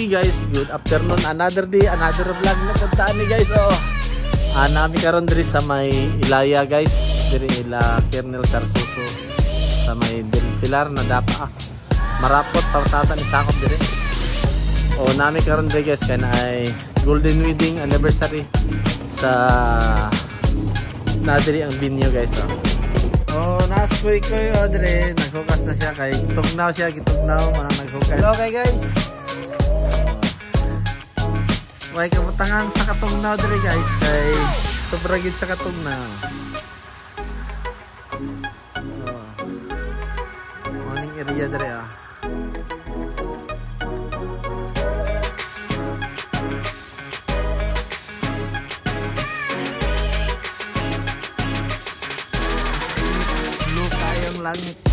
Hey guys, good afternoon. Another day, another vlog na puntaan ni guys. Oh. Nami karon diri sa may Ilaya guys. Diri ila Kernel Carsuso sa may Pilar na dapa. Marapot tawtatan ni sakop diri. Oh, nami karon diri guys kana ay golden wedding anniversary sa na diri ang binyo guys. Oh, naskoy ko diri, naghukas na siya kay gitugnaw siya, manang naghukas. Hello kay guys. Way kabutangan sa katugnaw diri guys kay sobra gid sa katugnaw. Morning area diri ah. Blue kayong langit.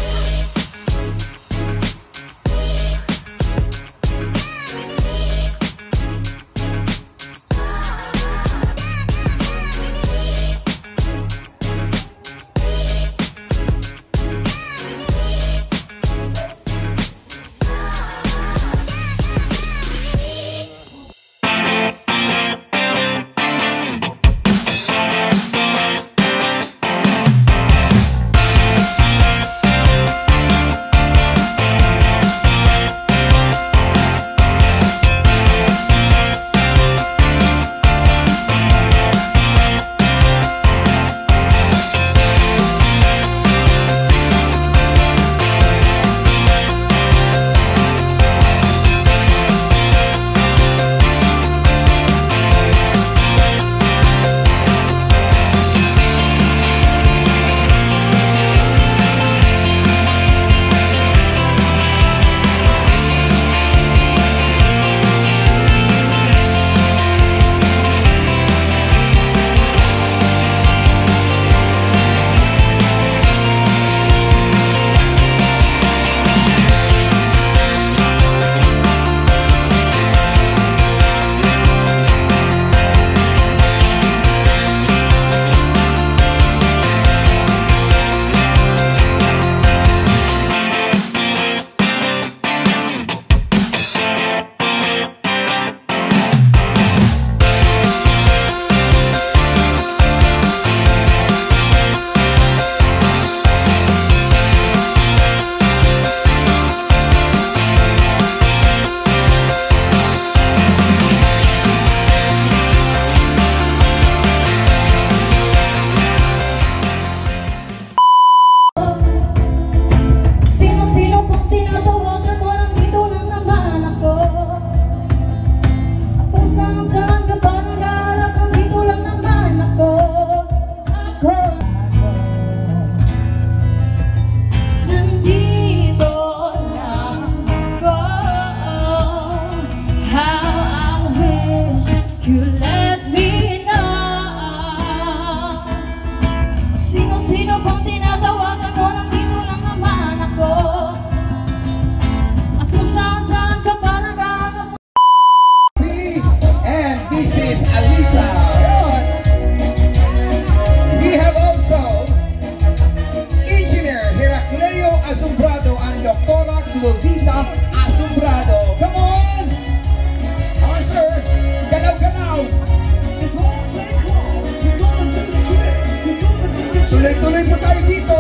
Tuloy-tuloy po tayo dito.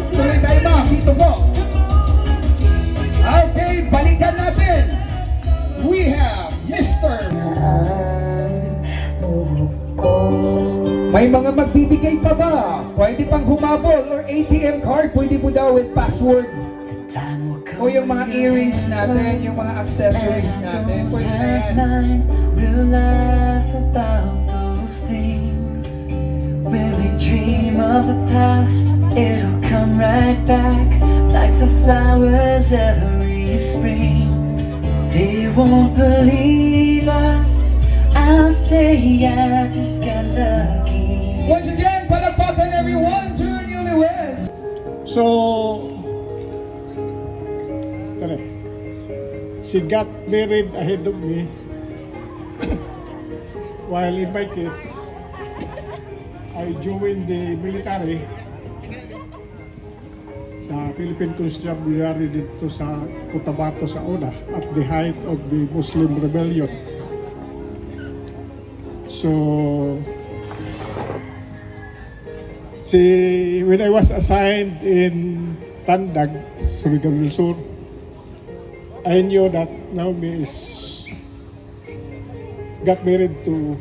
Tuloy tayo ba? Dito po. Okay, balikan natin. We have Mr. May mga magbibigay pa ba? Pwede pang humabol or ATM card. Pwede po daw with password. O yung mga earrings natin, yung mga accessories natin. Pwede na yan. We'll laugh about those things. When we dream of the past, it'll come right back like the flowers every spring. They won't believe us. I'll say I just got lucky. Once again, palakpakan everyone to our newlyweds. So, she got married ahead of me. While in my case, I joined the military. sa Philippine Constabulary dito sa Cotabato sa una at the height of the Muslim Rebellion. So, when I was assigned in Tandag, Surigao del Sur, I knew that Naomi got married to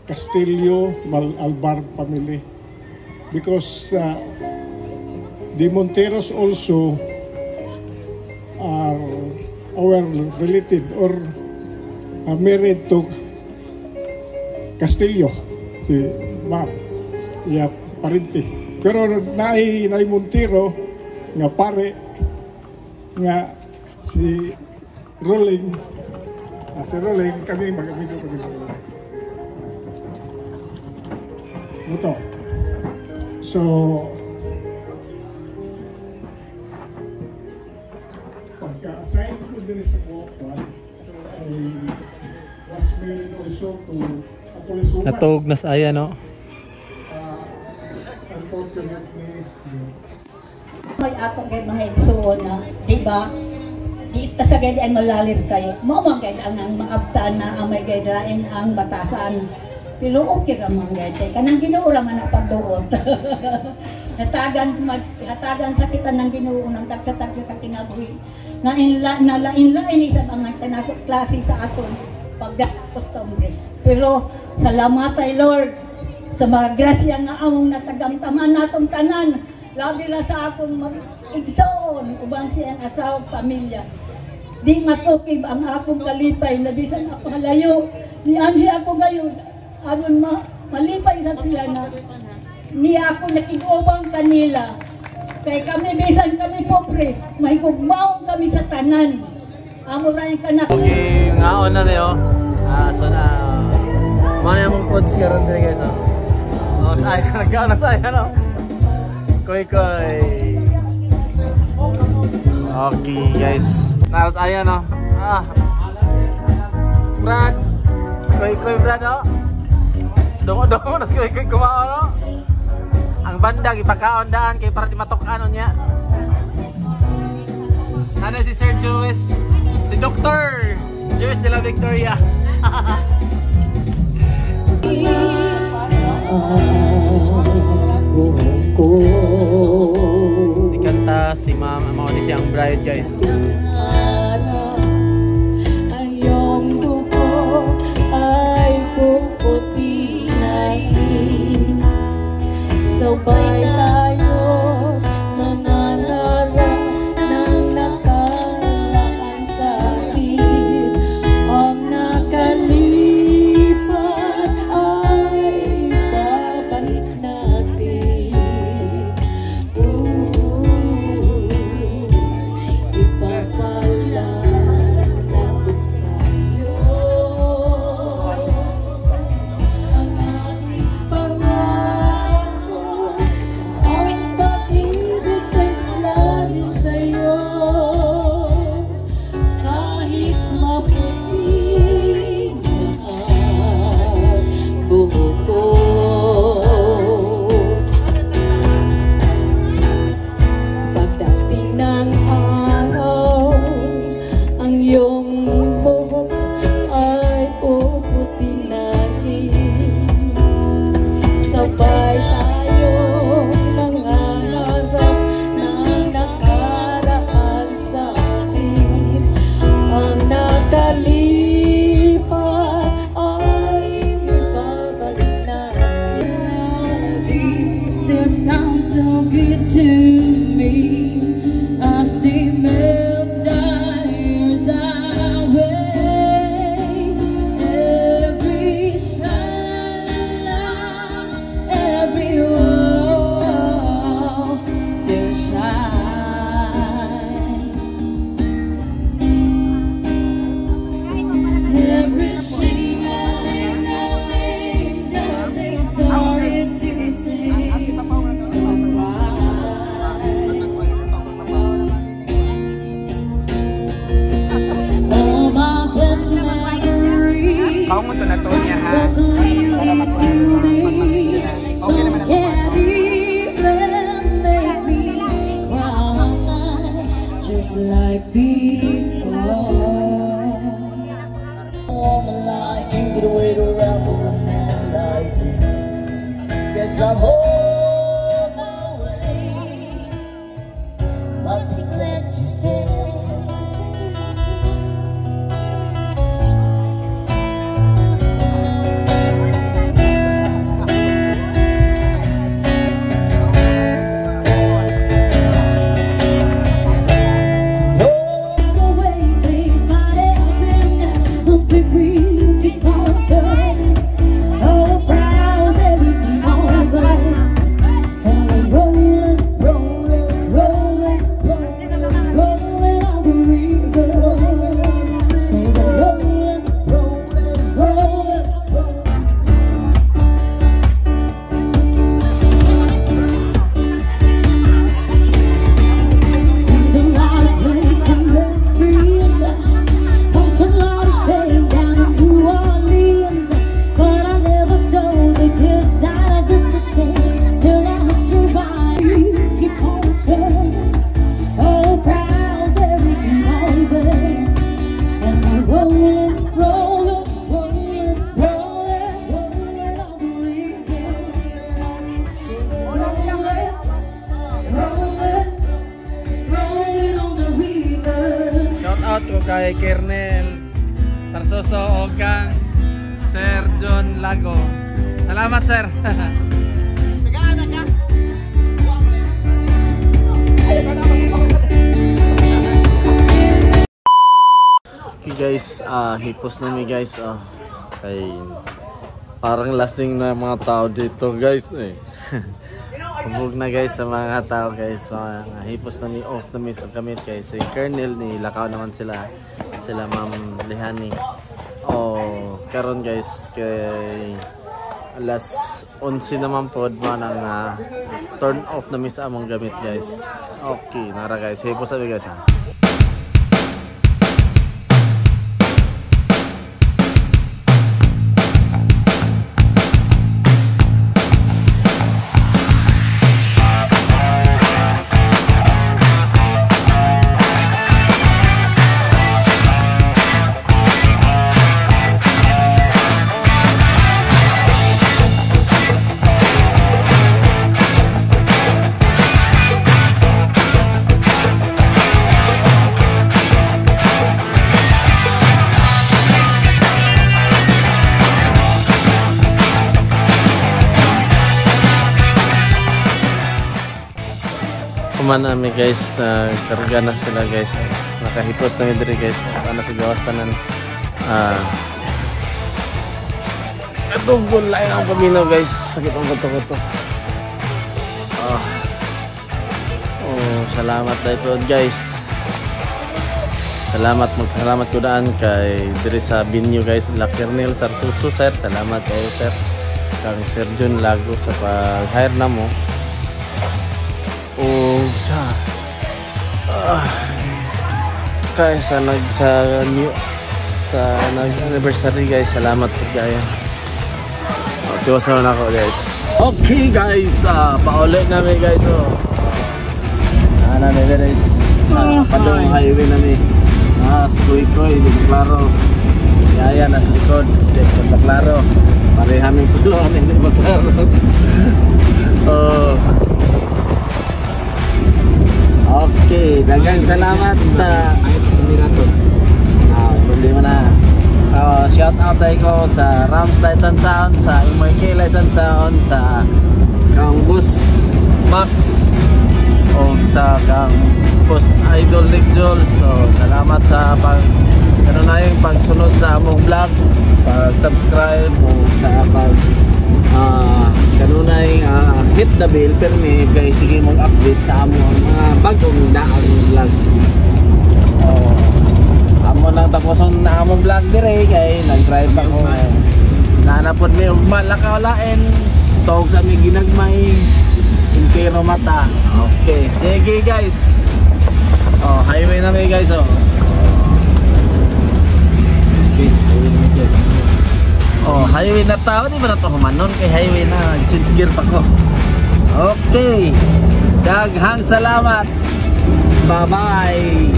Castillo Albar family because the Monteros also are our relative or married to Castillo, si Ma'am, yeah, parente. Pero naay Montero nga pare nga si Rolling, kami mag-amigo kami. Ito. So, pagka-assign ko din sa Kuwapan, so I was married also to Atulisuman. Natug na sa aya, no? Unfortunately, may atong kay mga igsuon na, di ba? Di ta sa gaydi ay malalis kayo. Mo man gaydi ang maabtan na ang may gaydain ang batasan. Pero okay ra man gaydi. Kanang Ginoo ra man pagduot. hatagan sa kita ng Ginoo nang tagsa-tagsa ka kinabuhi. Nalain-lain isa ang tanakot klase sa aton pagdakostombre. Pero salamat ay Lord sa mga grasya nga among natagamtaman natong tanan. Labi na sa akong mag-igsoon ubang siyang asawang pamilya. Di matukib ang akong kalipay na bisan ako halayo. Ni anhi ako gayon. Aron malipay sa sila na ni ako nakigubang kanila. Kay kami bisan kami pobre. Mahigugmaong kami sa tanan. Amo rin ka na. Okay, ngaon na niyo. So na, mana yung pods karon dire guys. Oh, ay nagkaon na saya no. Koy. Okay guys. Naros ayan no. Brad. Koy Brad oh. Dongo nas koy kumao no. Ang banda gipakaon daan kay para di matok-ano niya. Ana si Sir Joes, si Dr. Joes de la Victoria. Ikanta si Ma'am, mga ni siyang bride guys. Ang iyong buhok ay puputi na rin. Sabay tayo mananarap ng nakaraan sa akin. Ang nakalipas ay babalik natin. before. On the line, you could wait around for a man like me. Guess I'm on my way, but I'm glad you stayed. Ko kay Kernel Sarsoso o kang Sir John Lago. Salamat sir. Okay guys, hipos na mi guys. Kay parang lasing na mga tao dito guys eh. Hubog na guys sa mga tao guys. Hipos na ni off na miss kami kay si Kernel ni lakaw naman sila Ma'am Lihani. Karon guys kay alas 11 naman pod man ang turn off na miss among gamit guys. Okay, nara guys. Hipos sabi guys ha. Kuman namin guys, karga na sila guys. Nakahipos na yun diri guys. Ano sa gawas tanan. Itong gulay ang paminaw guys. Sakit ang koto-koto. Salamat dahil guys. Salamat ko daan kay diri sa Binyo guys. La Kernel Sarsoso sir. Salamat kayo sir. Kang Sir John Lago sa pag-hire na mo. Kaya sa nag-anniversary guys, salamat po kaya. Tiwasan na ako guys. Okay guys, paulit namin guys. Namin guys, padong highway namin. Skoy-koy, di klaro. Kaya nasa likod, di klaro. Parehami pulo, hindi klaro. Okay, dagang salamat sa problema na. Shout out tayo ko sa Rams Lights and Sound, sa MRK Lights and Sound, sa Kang Bus Max o sa Kang Bus Idol Rick Jules. So salamat sa pagsunod sa among vlog, pag-subscribe o sa kanunay hit the bell permi guys, sige mong update sa among mga bagong daang vlog. Amo nang tapuson na among vlog dire kay nag-drive ako. Nanapod mi og malakawlaen tawag sa mi ginagmay Impero Mata. Okay, sige guys. Highway na mi guys. Highway na tao, di ba na ito humanon kay highway na, change gear pa ko. Okay, daghang salamat, bye bye.